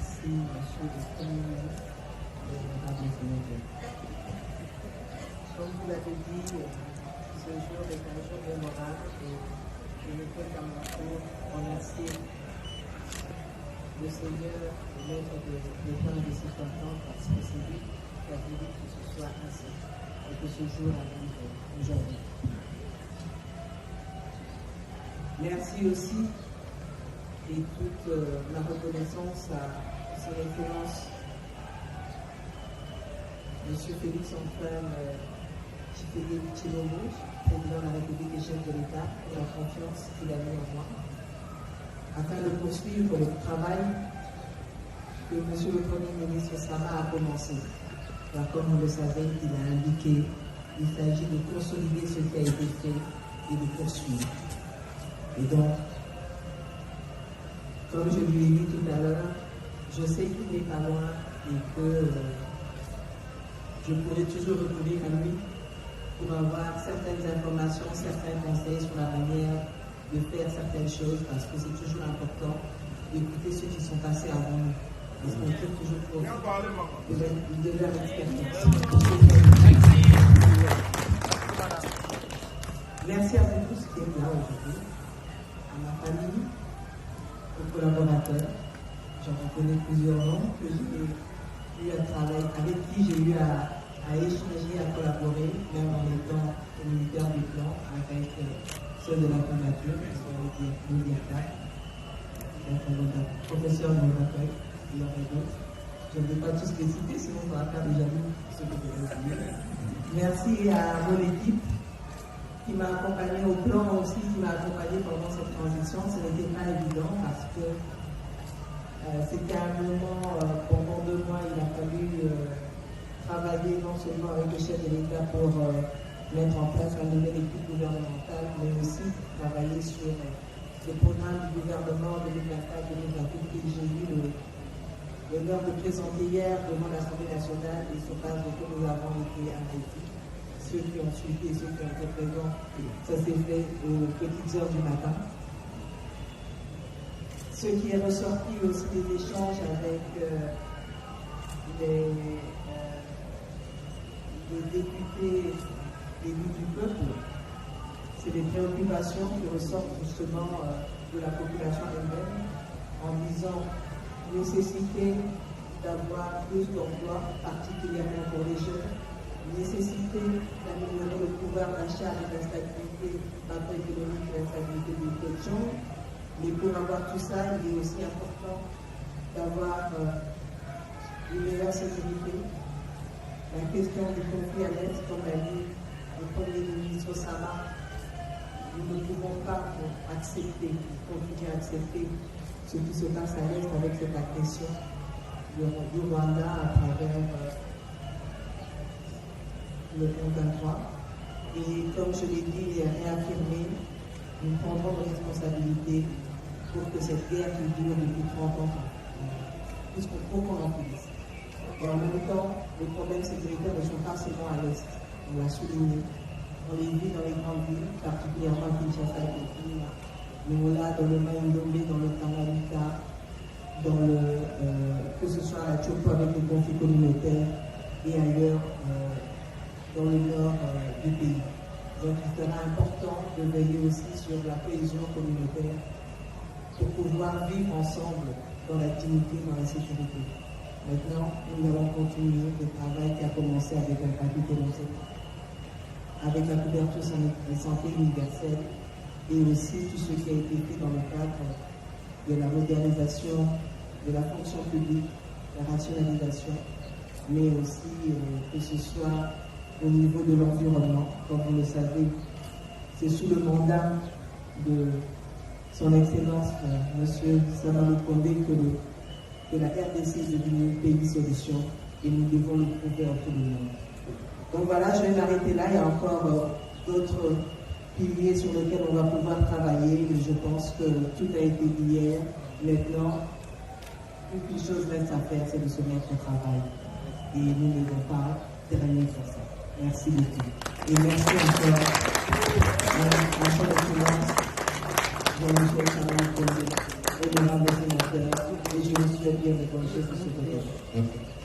Merci, Monsieur le Premier ministre, et Madame le Sénateur. Comme vous l'avez dit, ce jour est un jour mémorable et je ne peux qu'à mon tour remercier le Seigneur et l'être de temps de cet enfant parce que c'est lui qui a voulu que ce soit ainsi et que ce jour arrive aujourd'hui. Merci aussi et toute ma reconnaissance à son Excellence M. Félix Antoine Tshisekedi Tshilombo, président de la République et chef de l'État, pour la confiance qu'il a mis en moi, afin de poursuivre le travail que M. le Premier ministre Sama a commencé. Alors, comme vous le savez, il a indiqué, il s'agit de consolider ce qui a été fait et de poursuivre. Et donc, comme je lui ai dit tout à l'heure, je sais qu'il n'est pas loin et que je pourrai toujours recourir à lui pour avoir certaines informations, certains conseils sur la manière de faire certaines choses, parce que c'est toujours important d'écouter ceux qui sont passés avant nous. Parce qu'on trouve toujours pour de leur expertise. Merci à vous tous qui êtes là aujourd'hui, à ma famille, aux collaborateurs. J'en reconnais plusieurs noms que j'ai eu à travailler, avec qui j'ai eu à échanger, à collaborer, même en étant militaire du plan, avec ceux de la primature, qui sont les militaires, professeur de l'accueil, il y en a d'autres. Je ne vais pas tous les citer, sinon on va faire déjà ce que je veux dire. Merci à mon équipe qui m'a accompagné au plan aussi, qui m'a accompagné pendant cette transition. Ce n'était pas évident parce que c'était un moment, pendant 2 mois, il a fallu travailler non seulement avec le chef de l'État pour mettre en place la nouvelle équipe gouvernementale, mais aussi travailler sur le programme du gouvernement 2024-2028 que j'ai eu l'honneur de présenter hier devant l'Assemblée nationale et sur base de que nous avons été invités. Ceux qui ont suivi et ceux qui ont été présents, ça s'est fait aux petites heures du matin. Ce qui est ressorti aussi des échanges avec les députés élus du peuple, c'est les préoccupations qui ressortent justement de la population elle-même en disant nécessité d'avoir plus d'emplois, particulièrement pour les jeunes, nécessité d'améliorer le pouvoir d'achat et l'instabilité macroéconomique et l'instabilité des questions. Mais pour avoir tout ça, il est aussi important d'avoir une meilleure sécurité. La question du conflit à l'Est, comme l'a dit le Premier ministre Sama, nous ne pouvons pas accepter, continuer à accepter ce qui se passe à l'Est avec cette agression du Rwanda à travers le M23. Et comme je l'ai dit et réaffirmé, nous prendrons nos responsabilités pour que cette guerre qui dure depuis 30 ans, puisqu'on faut qu'on en finisse. Et en même temps, les problèmes sécuritaires ne sont pas seulement à l'Est, on l'a souligné. On les vit dans les grandes villes, particulièrement à Kinshasa et Pékin, mais on l'a dans le Maïndomé, dans le Tanganyika, que ce soit à la Tchoko avec les conflits communautaires et ailleurs dans le nord du pays. Donc il sera important de veiller aussi sur la cohésion communautaire pour pouvoir vivre ensemble dans la dignité, dans la sécurité. Maintenant, nous allons continuer le travail qui a commencé avec un capitaine avec la couverture santé universelle et aussi tout ce qui a été fait dans le cadre de la modernisation de la fonction publique, la rationalisation, mais aussi que ce soit au niveau de l'environnement. Comme vous le savez, c'est sous le mandat de son Excellence, M. Sama Lukonde, que la RDC est devenue pays solution et nous devons le prouver en tout le monde. Donc voilà, je vais m'arrêter là. Il y a encore d'autres piliers sur lesquels on va pouvoir travailler, mais je pense que tout a été dit hier. Maintenant, une chose reste à faire, c'est de se mettre au travail. Et nous ne devons pas terminer pour ça. Merci beaucoup. Et merci encore à son Excellence, Jean-Michel Sama Lukonde, honorable les sénateurs, et je me suis bien répondu sur ce côté.